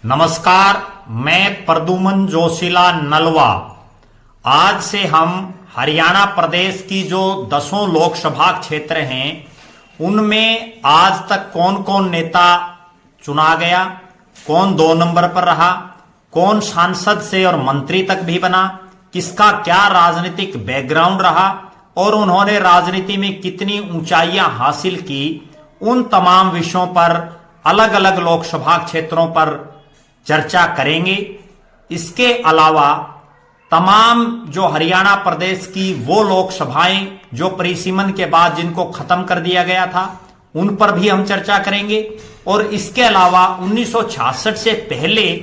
नमस्कार, मैं प्रद्युमन जोशीला नलवा। आज से हम हरियाणा प्रदेश की जो 10 लोकसभा क्षेत्र हैं उनमें आज तक कौन कौन नेता चुना गया, कौन 2 नंबर पर रहा, कौन सांसद से और मंत्री तक भी बना, किसका क्या राजनीतिक बैकग्राउंड रहा और उन्होंने राजनीति में कितनी ऊंचाइयां हासिल की, उन तमाम विषयों पर अलग अलग लोकसभा क्षेत्रों पर चर्चा करेंगे। इसके अलावा तमाम जो हरियाणा प्रदेश की वो लोकसभाएं जो परिसीमन के बाद जिनको खत्म कर दिया गया था उन पर भी हम चर्चा करेंगे और इसके अलावा 1966 से पहले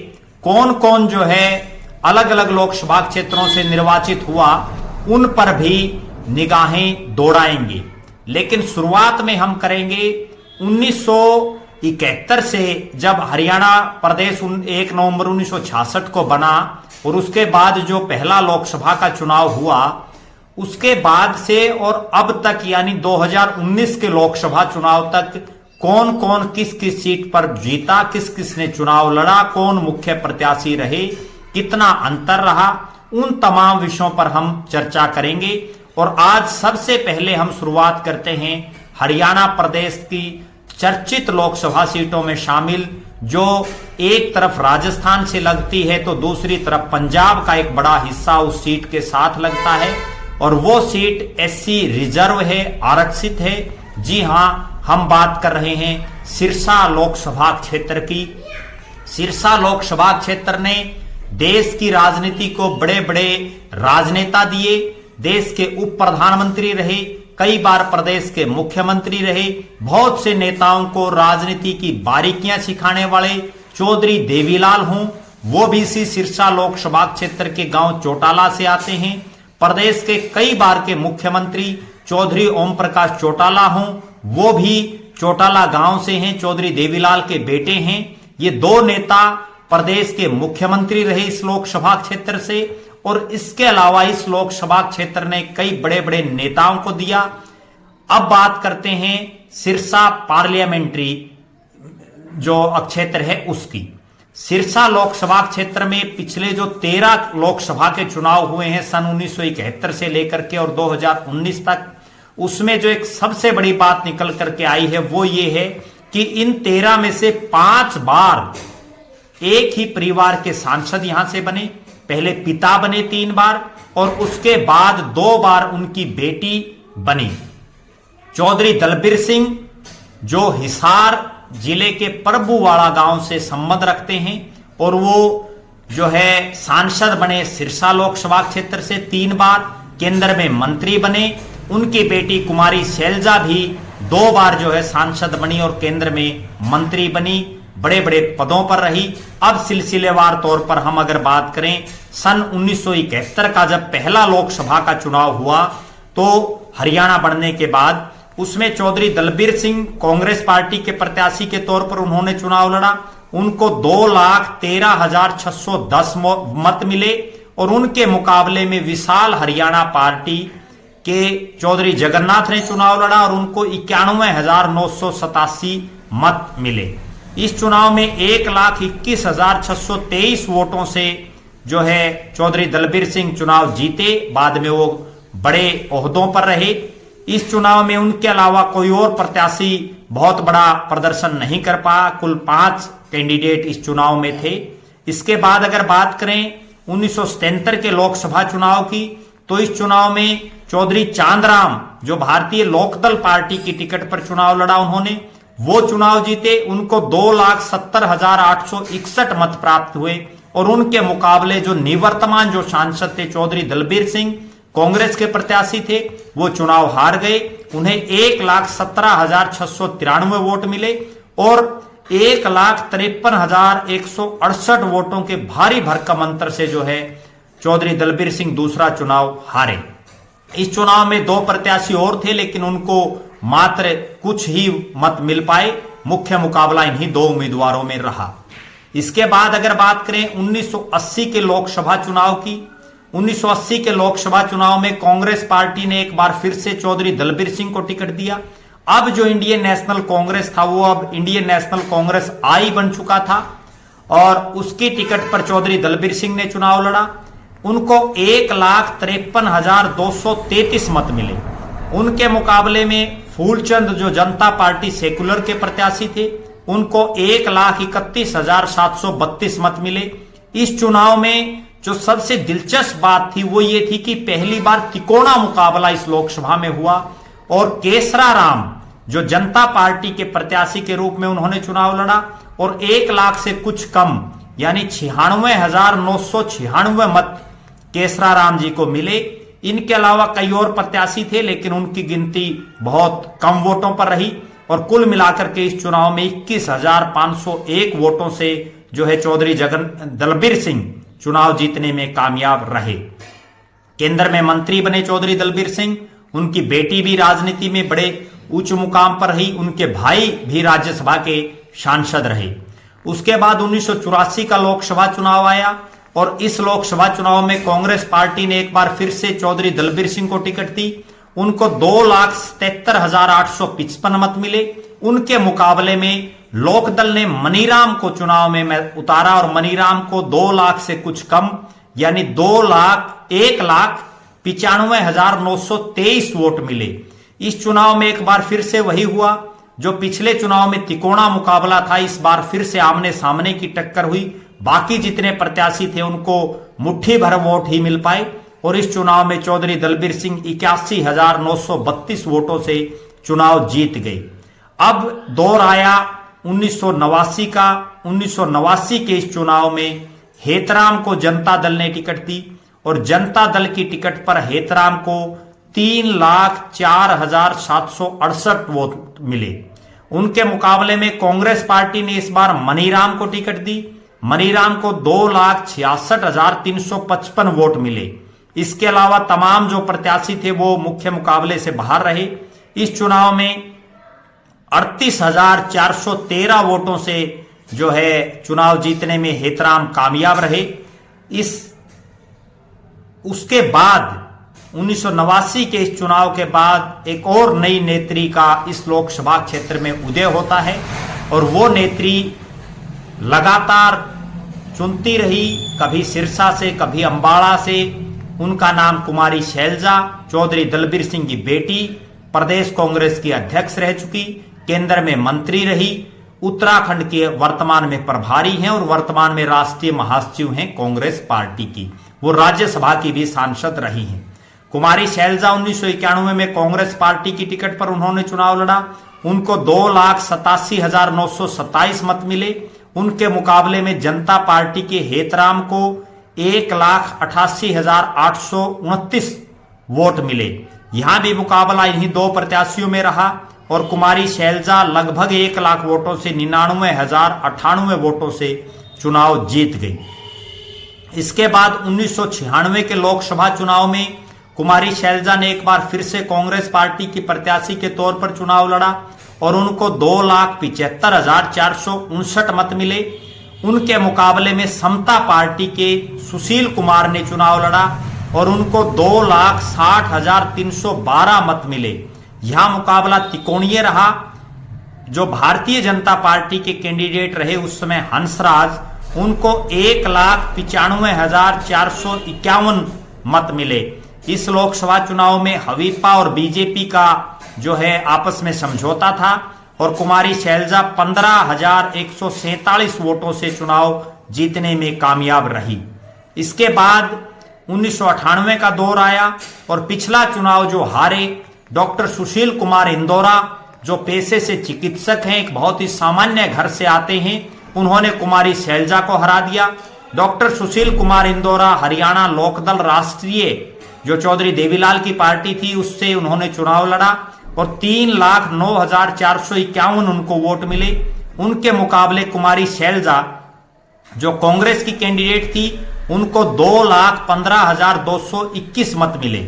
कौन कौन जो है अलग अलग लोकसभा क्षेत्रों से निर्वाचित हुआ उन पर भी निगाहें दौड़ाएंगे। लेकिन शुरुआत में हम करेंगे 1971 से, जब हरियाणा प्रदेश 1 नवंबर 1966 को बना और उसके बाद जो पहला लोकसभा का चुनाव हुआ उसके बाद से और अब तक यानी 2019 के लोकसभा चुनाव तक कौन कौन किस किस सीट पर जीता, किस किस ने चुनाव लड़ा, कौन मुख्य प्रत्याशी रहे, कितना अंतर रहा, उन तमाम विषयों पर हम चर्चा करेंगे। और आज सबसे पहले हम शुरुआत करते हैं हरियाणा प्रदेश की चर्चित लोकसभा सीटों में शामिल, जो एक तरफ राजस्थान से लगती है तो दूसरी तरफ पंजाब का एक बड़ा हिस्सा उस सीट के साथ लगता है और वो सीट एससी रिजर्व है, आरक्षित है। जी हां, हम बात कर रहे हैं सिरसा लोकसभा क्षेत्र की। सिरसा लोकसभा क्षेत्र ने देश की राजनीति को बड़े बड़े राजनेता दिए, देश के उप प्रधानमंत्री रहे, कई बार प्रदेश के मुख्यमंत्री रहे, बहुत से नेताओं को राजनीति की बारीकियां सिखाने वाले चौधरी देवीलाल हों, वो भी इसी सिरसा लोकसभा क्षेत्र के गांव चौटाला से आते हैं। प्रदेश के कई बार के मुख्यमंत्री चौधरी ओम प्रकाश चौटाला हों, वो भी चौटाला गांव से हैं, चौधरी देवीलाल के बेटे हैं। ये 2 नेता प्रदेश के मुख्यमंत्री रहे इस लोकसभा क्षेत्र से और इसके अलावा इस लोकसभा क्षेत्र ने कई बड़े बड़े नेताओं को दिया। अब बात करते हैं सिरसा पार्लियामेंट्री जो क्षेत्र है उसकी। सिरसा लोकसभा क्षेत्र में पिछले जो 13 लोकसभा के चुनाव हुए हैं सन 1971 से लेकर के और 2019 तक, उसमें जो एक सबसे बड़ी बात निकल करके आई है वो ये है कि इन 13 में से 5 बार एक ही परिवार के सांसद यहां से बने। पहले पिता बने 3 बार और उसके बाद 2 बार उनकी बेटी बनी। चौधरी दलबीर सिंह जो हिसार जिले के प्रभुवाड़ा गांव से संबंध रखते हैं और वो जो है सांसद बने सिरसा लोकसभा क्षेत्र से 3 बार, केंद्र में मंत्री बने। उनकी बेटी कुमारी शैलजा भी 2 बार जो है सांसद बनी और केंद्र में मंत्री बनी, बड़े बड़े पदों पर रही। अब सिलसिलेवार तौर पर हम अगर बात करें सन 1971 का जब पहला लोकसभा का चुनाव हुआ तो हरियाणा बनने के बाद उसमें चौधरी दलबीर सिंह कांग्रेस पार्टी के प्रत्याशी के तौर पर उन्होंने चुनाव लड़ा। उनको 2,13,610 मत मिले और उनके मुकाबले में विशाल हरियाणा पार्टी के चौधरी जगन्नाथ ने चुनाव लड़ा और उनको 91,987 मत मिले। इस चुनाव में 1,21,623 वोटों से जो है चौधरी दलबीर सिंह चुनाव जीते। बाद में वो बड़े ओहदों पर रहे। इस चुनाव में उनके अलावा कोई और प्रत्याशी बहुत बड़ा प्रदर्शन नहीं कर पाया। कुल 5 कैंडिडेट इस चुनाव में थे। इसके बाद अगर बात करें 1977 के लोकसभा चुनाव की तो इस चुनाव में चौधरी चांदराम जो भारतीय लोकदल पार्टी की टिकट पर चुनाव लड़ा, उन्होंने वो चुनाव जीते। उनको 2,70,861 मत प्राप्त हुए और उनके मुकाबले जो निवर्तमान जो सांसद थे चौधरी दलबीर सिंह कांग्रेस के प्रत्याशी थे, वो चुनाव हार गए। उन्हें 1,17,693 वोट मिले और 1,53,168 वोटों के भारी भरकम अंतर से जो है चौधरी दलबीर सिंह दूसरा चुनाव हारे। इस चुनाव में 2 प्रत्याशी और थे लेकिन उनको मात्र कुछ ही मत मिल पाए। मुख्य मुकाबला इन्हीं 2 उम्मीदवारों में रहा। इसके बाद अगर बात करें 1980 के लोकसभा चुनाव की, 1980 के लोकसभा चुनाव में कांग्रेस पार्टी ने एक बार फिर से चौधरी दलबीर सिंह को टिकट दिया। अब जो इंडियन नेशनल कांग्रेस था वो अब इंडियन नेशनल कांग्रेस आई बन चुका था और उसकी टिकट पर चौधरी दलबीर सिंह ने चुनाव लड़ा। उनको 1,53,233 मत मिले। उनके मुकाबले में फूलचंद जो जनता पार्टी सेकुलर के प्रत्याशी थे, उनको 1,31,732 मत मिले। इस चुनाव में जो सबसे दिलचस्प बात थी वो ये थी कि पहली बार तिकोना मुकाबला इस लोकसभा में हुआ और केसरा राम जो जनता पार्टी के प्रत्याशी के रूप में उन्होंने चुनाव लड़ा और 1 लाख से कुछ कम यानी 96,996 मत केसरा राम जी को मिले। इनके अलावा कई और प्रत्याशी थे लेकिन उनकी गिनती बहुत कम वोटों पर रही और कुल मिलाकर के इस चुनाव में 21,501 वोटों से जो है चौधरी दलबीर सिंह चुनाव जीतने में कामयाब रहे। केंद्र में मंत्री बने चौधरी दलबीर सिंह। उनकी बेटी भी राजनीति में बड़े उच्च मुकाम पर रही। उनके भाई भी राज्यसभा के सांसद रहे। उसके बाद 1984 का लोकसभा चुनाव आया और इस लोकसभा चुनाव में कांग्रेस पार्टी ने एक बार फिर से चौधरी दलबीर सिंह को टिकट दी। उनको 2,77,855 मत मिले। उनके मुकाबले में लोकदल ने मनीराम को चुनाव में उतारा और मनीराम को 2 लाख से कुछ कम यानी 1,95,923 वोट मिले। इस चुनाव में एक बार फिर से वही हुआ जो पिछले चुनाव में तिकोना मुकाबला था। इस बार फिर से आमने सामने की टक्कर हुई। बाकी जितने प्रत्याशी थे उनको मुट्ठी भर वोट ही मिल पाए और इस चुनाव में चौधरी दलबीर सिंह 81,932 वोटों से चुनाव जीत गए। अब दौर आया 1989 का। 1989 के इस चुनाव में हेतराम को जनता दल ने टिकट दी और जनता दल की टिकट पर हेतराम को 3,04,768 वोट मिले। उनके मुकाबले में कांग्रेस पार्टी ने इस बार मनीराम को टिकट दी। मनीराम को 2,66,355 वोट मिले। इसके अलावा तमाम जो प्रत्याशी थे वो मुख्य मुकाबले से बाहर रहे। इस चुनाव में 38,413 वोटों से जो है चुनाव जीतने में हेतराम कामयाब रहे। उसके बाद 1989 के इस चुनाव के बाद एक और नई नेत्री का इस लोकसभा क्षेत्र में उदय होता है और वो नेत्री लगातार चुनती रही, कभी सिरसा से कभी अंबाला से। उनका नाम कुमारी शैलजा चौधरी दलबीर सिंह की बेटी, प्रदेश कांग्रेस की अध्यक्ष रह चुकी, केंद्र में मंत्री रही, उत्तराखंड के वर्तमान में प्रभारी हैं और वर्तमान में राष्ट्रीय महासचिव हैं कांग्रेस पार्टी की। वो राज्यसभा की भी सांसद रही हैं। कुमारी शैलजा 1991 में कांग्रेस पार्टी की टिकट पर उन्होंने चुनाव लड़ा। उनको 2,87,927 मत मिले। उनके मुकाबले में जनता पार्टी के हेतराम को 1,88,829 वोट मिले। यहां भी मुकाबला इन्हीं दो प्रत्याशियों में रहा और कुमारी शैलजा लगभग 1 लाख वोटों से 99,098 वोटों से चुनाव जीत गई। इसके बाद 1996 के लोकसभा चुनाव में कुमारी शैलजा ने एक बार फिर से कांग्रेस पार्टी की प्रत्याशी के तौर पर चुनाव लड़ा और उनको 2,75,459 मत मिले। उनके मुकाबले में समता पार्टी के सुशील कुमार ने चुनाव लड़ा और उनको 2,60,312 मत मिले। यहां मुकाबला त्रिकोणीय रहा। जो भारतीय जनता पार्टी के कैंडिडेट रहे उस समय हंसराज, उनको 1,95,451 मत मिले। इस लोकसभा चुनाव में हवीपा और बीजेपी का जो है आपस में समझौता था और कुमारी शैलजा 15,147 वोटों से चुनाव जीतने में कामयाब रही। इसके बाद 1998 का दौर आया और पिछला चुनाव जो हारे डॉक्टर सुशील कुमार इंदौरा, जो पेशे से चिकित्सक हैं, एक बहुत ही सामान्य घर से आते हैं, उन्होंने कुमारी शैलजा को हरा दिया। डॉक्टर सुशील कुमार इंदौरा हरियाणा लोकदल राष्ट्रीय जो चौधरी देवीलाल की पार्टी थी उससे उन्होंने चुनाव लड़ा और 3,09,451 उनको वोट मिले। उनके मुकाबले कुमारी शैलजा जो कांग्रेस की कैंडिडेट थी उनको 2,15,221 मत मिले।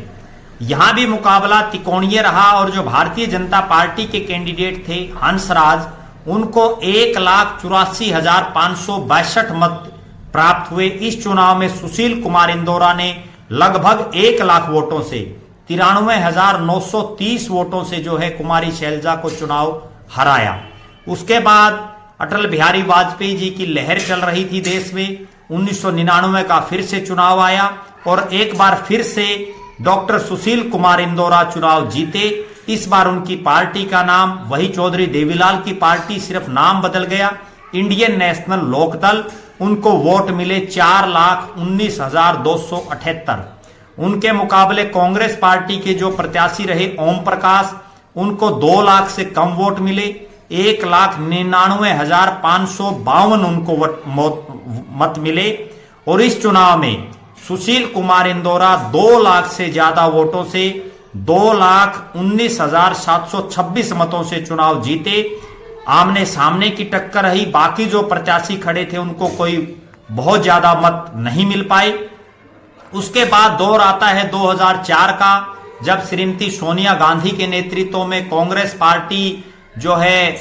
यहां भी मुकाबला त्रिकोणीय रहा और जो भारतीय जनता पार्टी के कैंडिडेट थे हंसराज, उनको 1,84,562 मत प्राप्त हुए। इस चुनाव में सुशील कुमार इंदौरा ने लगभग 1 लाख वोटों से 93,930 वोटों से जो है कुमारी शैलजा को चुनाव हराया। उसके बाद अटल बिहारी वाजपेयी जी की लहर चल रही थी देश में। 1999 का फिर से चुनाव आया और एक बार फिर से डॉक्टर सुशील कुमार इंदौरा चुनाव जीते। इस बार उनकी पार्टी का नाम वही चौधरी देवीलाल की पार्टी, सिर्फ नाम बदल गया, इंडियन नेशनल लोकदल। उनको वोट मिले 4,19,278। उनके मुकाबले कांग्रेस पार्टी के जो प्रत्याशी रहे ओम प्रकाश, उनको 2 लाख से कम वोट मिले। 1,99,552 उनको मत मिले। और इस चुनाव में सुशील कुमार इंदौरा 2 लाख से ज्यादा वोटों से 2,19,726 मतों से चुनाव जीते। आमने सामने की टक्कर रही। बाकी जो प्रत्याशी खड़े थे उनको कोई बहुत ज्यादा मत नहीं मिल पाए। उसके बाद दौर आता है 2004 का, जब श्रीमती सोनिया गांधी के नेतृत्व में कांग्रेस पार्टी जो है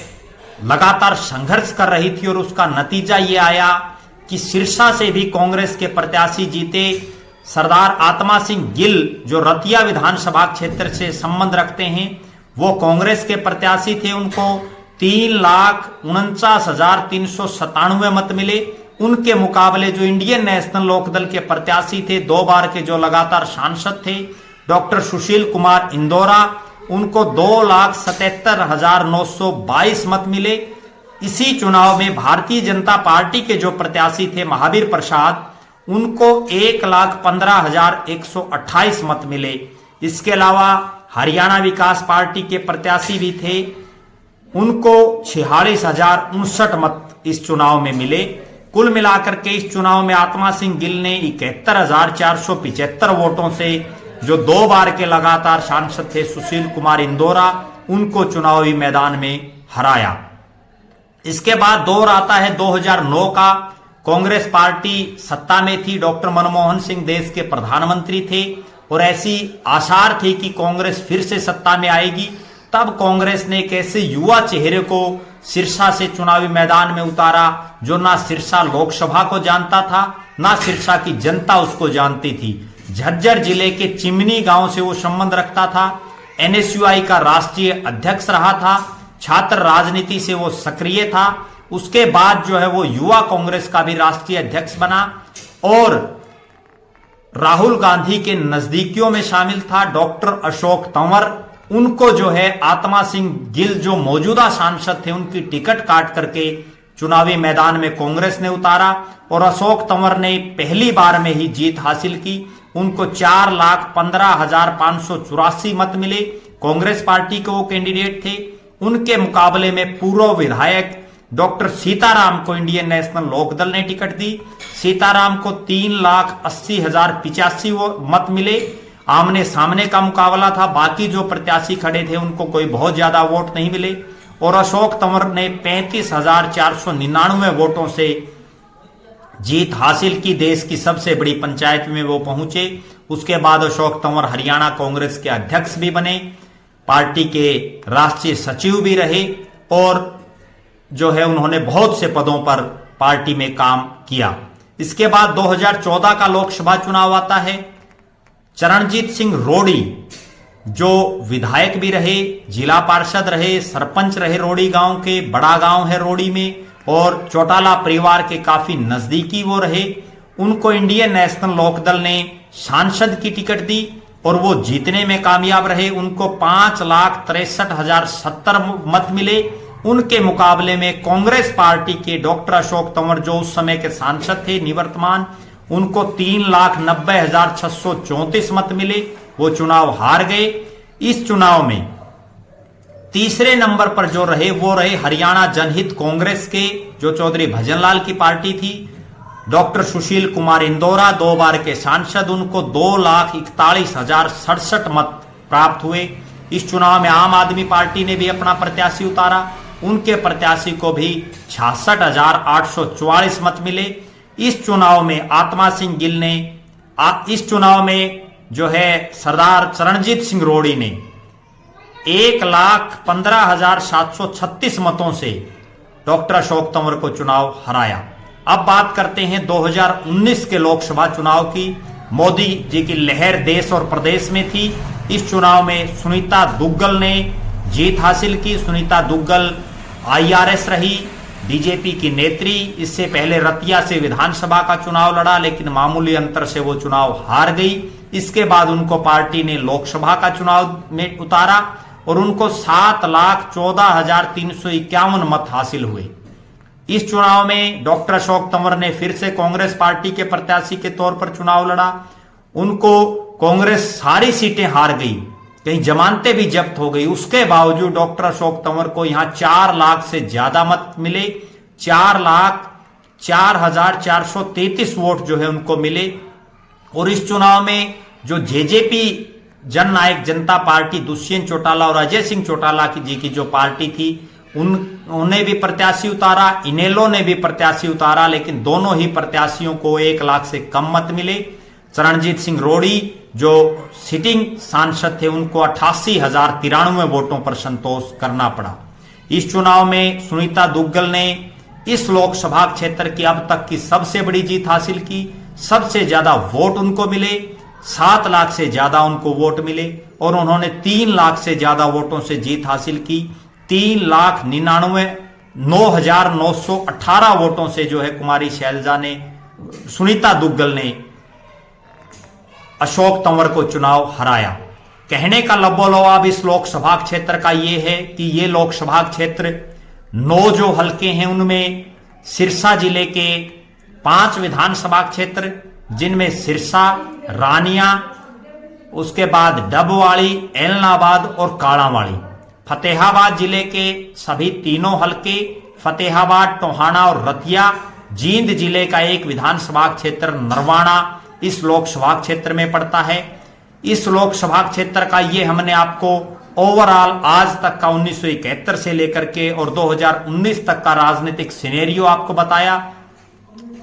लगातार संघर्ष कर रही थी और उसका नतीजा ये आया कि सिरसा से भी कांग्रेस के प्रत्याशी जीते। सरदार आत्मा सिंह गिल जो रतिया विधानसभा क्षेत्र से संबंध रखते हैं, वो कांग्रेस के प्रत्याशी थे। उनको 3,49,397 मत मिले। उनके मुकाबले जो इंडियन नेशनल लोकदल के प्रत्याशी थे, 2 बार के जो लगातार सांसद थे, डॉक्टर सुशील कुमार इंदौरा, उनको 2,77,922 मत मिले। इसी चुनाव में भारतीय जनता पार्टी के जो प्रत्याशी थे महावीर प्रसाद, उनको 1,15,128 मत मिले। इसके अलावा हरियाणा विकास पार्टी के प्रत्याशी भी थे, उनको 46,059 मत इस चुनाव में मिले। कुल मिलाकर के इस चुनाव में आत्मा सिंह गिल ने 71,475 वोटों से, जो 2 बार के लगातार सांसद थे सुशील कुमार इंदौरा, उनको चुनावी मैदान में हराया। इसके बाद दौर आता है 2009 का। कांग्रेस पार्टी सत्ता में थी, डॉक्टर मनमोहन सिंह देश के प्रधानमंत्री थे और ऐसी आसार थी कि कांग्रेस फिर से सत्ता में आएगी। तब कांग्रेस ने एक ऐसे युवा चेहरे को सिरसा से चुनावी मैदान में उतारा जो ना सिरसा लोकसभा को जानता था, ना सिरसा की जनता उसको जानती थी। झज्जर जिले के चिमनी गांव से वो संबंध रखता था। एनएसयूआई का राष्ट्रीय अध्यक्ष रहा था। छात्र राजनीति से वो सक्रिय था। उसके बाद जो है वो युवा कांग्रेस का भी राष्ट्रीय अध्यक्ष बना और राहुल गांधी के नजदीकियों में शामिल था। डॉक्टर अशोक तंवर, उनको जो है आत्मा सिंह गिल जो मौजूदा सांसद थे, उनकी टिकट काट करके चुनावी मैदान में कांग्रेस ने उतारा और अशोक तंवर ने पहली बार में ही जीत हासिल की। उनको 4,15,584 मत मिले। कांग्रेस पार्टी के वो कैंडिडेट थे। उनके मुकाबले में पूर्व विधायक डॉक्टर सीताराम को इंडियन नेशनल लोकदल ने टिकट दी। सीताराम को 3,80,085 मत मिले। आमने सामने का मुकाबला था। बाकी जो प्रत्याशी खड़े थे उनको कोई बहुत ज्यादा वोट नहीं मिले और अशोक तंवर ने 35,499 वोटों से जीत हासिल की। देश की सबसे बड़ी पंचायत में वो पहुंचे। उसके बाद अशोक तंवर हरियाणा कांग्रेस के अध्यक्ष भी बने, पार्टी के राष्ट्रीय सचिव भी रहे और जो है उन्होंने बहुत से पदों पर पार्टी में काम किया। इसके बाद 2014 का लोकसभा चुनाव आता है। चरणजीत सिंह रोड़ी जो विधायक भी रहे, जिला पार्षद रहे, सरपंच रहे रोड़ी गांव के, बड़ा गांव है रोड़ी में और चौटाला परिवार के काफी नजदीकी वो रहे। उनको इंडियन नेशनल लोकदल ने सांसद की टिकट दी और वो जीतने में कामयाब रहे। उनको 5,63,070 मत मिले। उनके मुकाबले में कांग्रेस पार्टी के डॉक्टर अशोक तंवर जो उस समय के सांसद थे निवर्तमान, उनको 3,90,634 मत मिले। वो चुनाव हार गए। इस चुनाव में तीसरे नंबर पर जो रहे वो रहे हरियाणा जनहित कांग्रेस के, जो चौधरी भजनलाल की पार्टी थी। डॉक्टर सुशील कुमार इंदौरा 2 बार के सांसद, उनको 2,41,067 मत प्राप्त हुए। इस चुनाव में आम आदमी पार्टी ने भी अपना प्रत्याशी उतारा। उनके प्रत्याशी को भी 66,844 मत मिले। इस चुनाव में आत्मा सिंह गिल ने, इस चुनाव में जो है सरदार चरणजीत सिंह रोड़ी ने 1,15,736 मतों से डॉक्टर अशोक तंवर को चुनाव हराया। अब बात करते हैं 2019 के लोकसभा चुनाव की। मोदी जी की लहर देश और प्रदेश में थी। इस चुनाव में सुनीता दुग्गल ने जीत हासिल की। सुनीता दुग्गल IRS रही बीजेपी की नेत्री। इससे पहले रतिया से विधानसभा का चुनाव लड़ा, लेकिन मामूली अंतर से वो चुनाव हार गई। इसके बाद उनको पार्टी ने लोकसभा का चुनाव में उतारा और उनको 7,14,351 मत हासिल हुए। इस चुनाव में डॉक्टर अशोक तंवर ने फिर से कांग्रेस पार्टी के प्रत्याशी के तौर पर चुनाव लड़ा। उनको कांग्रेस सारी सीटें हार गई, कहीं जमानतें भी जब्त हो गई। उसके बावजूद डॉक्टर अशोक तंवर को यहां 4 लाख से ज्यादा मत मिले। 4,04,433 वोट जो है उनको मिले। और इस चुनाव में जो जेजेपी जननायक जनता पार्टी दुष्यंत चौटाला और अजय सिंह चौटाला जी की जो पार्टी थी, उन्हें भी प्रत्याशी उतारा, इनेलो ने भी प्रत्याशी उतारा, लेकिन दोनों ही प्रत्याशियों को 1 लाख से कम मत मिले। चरणजीत सिंह रोड़ी जो सिटिंग सांसद थे, उनको 88,093 वोटों पर संतोष करना पड़ा। इस चुनाव में सुनीता दुग्गल ने इस लोकसभा क्षेत्र की अब तक की सबसे बड़ी जीत हासिल की। सबसे ज्यादा वोट उनको मिले, 7 लाख से ज्यादा उनको वोट मिले और उन्होंने 3 लाख से ज्यादा वोटों से जीत हासिल की। 3,99,918 वोटों से जो है कुमारी शैलजा ने, सुनीता दुग्गल ने अशोक तंवर को चुनाव हराया। कहने का लबोलवाब इस लोकसभा क्षेत्र का यह है कि ये लोकसभा क्षेत्र 9 जो हलके हैं उनमें सिरसा जिले के 5 विधानसभा क्षेत्र, जिनमें सिरसा, रानिया, उसके बाद डबवाड़ी, एलनाबाद और काड़ावाड़ी। फतेहाबाद जिले के सभी 3 हलके, फतेहाबाद, टोहाना और रतिया। जींद जिले का एक विधानसभा क्षेत्र नरवाना इस लोकसभा क्षेत्र में पड़ता है। इस लोकसभा क्षेत्र का ये हमने आपको ओवरऑल आज तक का 1971 से लेकर के और 2019 तक का राजनीतिक सिनेरियो आपको बताया।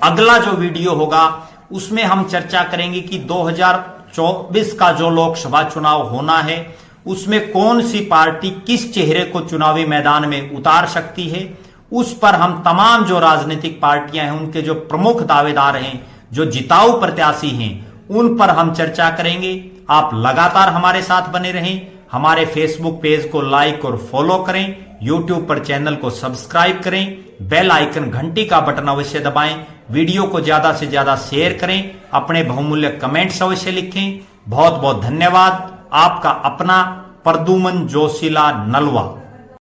अगला जो वीडियो होगा उसमें हम चर्चा करेंगे कि 2024 का जो लोकसभा चुनाव होना है उसमें कौन सी पार्टी किस चेहरे को चुनावी मैदान में उतार सकती है। उस पर हम तमाम जो राजनीतिक पार्टियां हैं उनके जो प्रमुख दावेदार हैं, जो जिताऊ प्रत्याशी हैं, उन पर हम चर्चा करेंगे। आप लगातार हमारे साथ बने रहें। हमारे फेसबुक पेज को लाइक और फॉलो करें, यूट्यूब पर चैनल को सब्सक्राइब करें, बेल आइकन घंटी का बटन अवश्य दबाएं, वीडियो को ज्यादा से ज्यादा शेयर करें, अपने बहुमूल्य कमेंट्स अवश्य लिखें। बहुत बहुत धन्यवाद। आपका अपना प्रद्युमन जोशीला नलवा।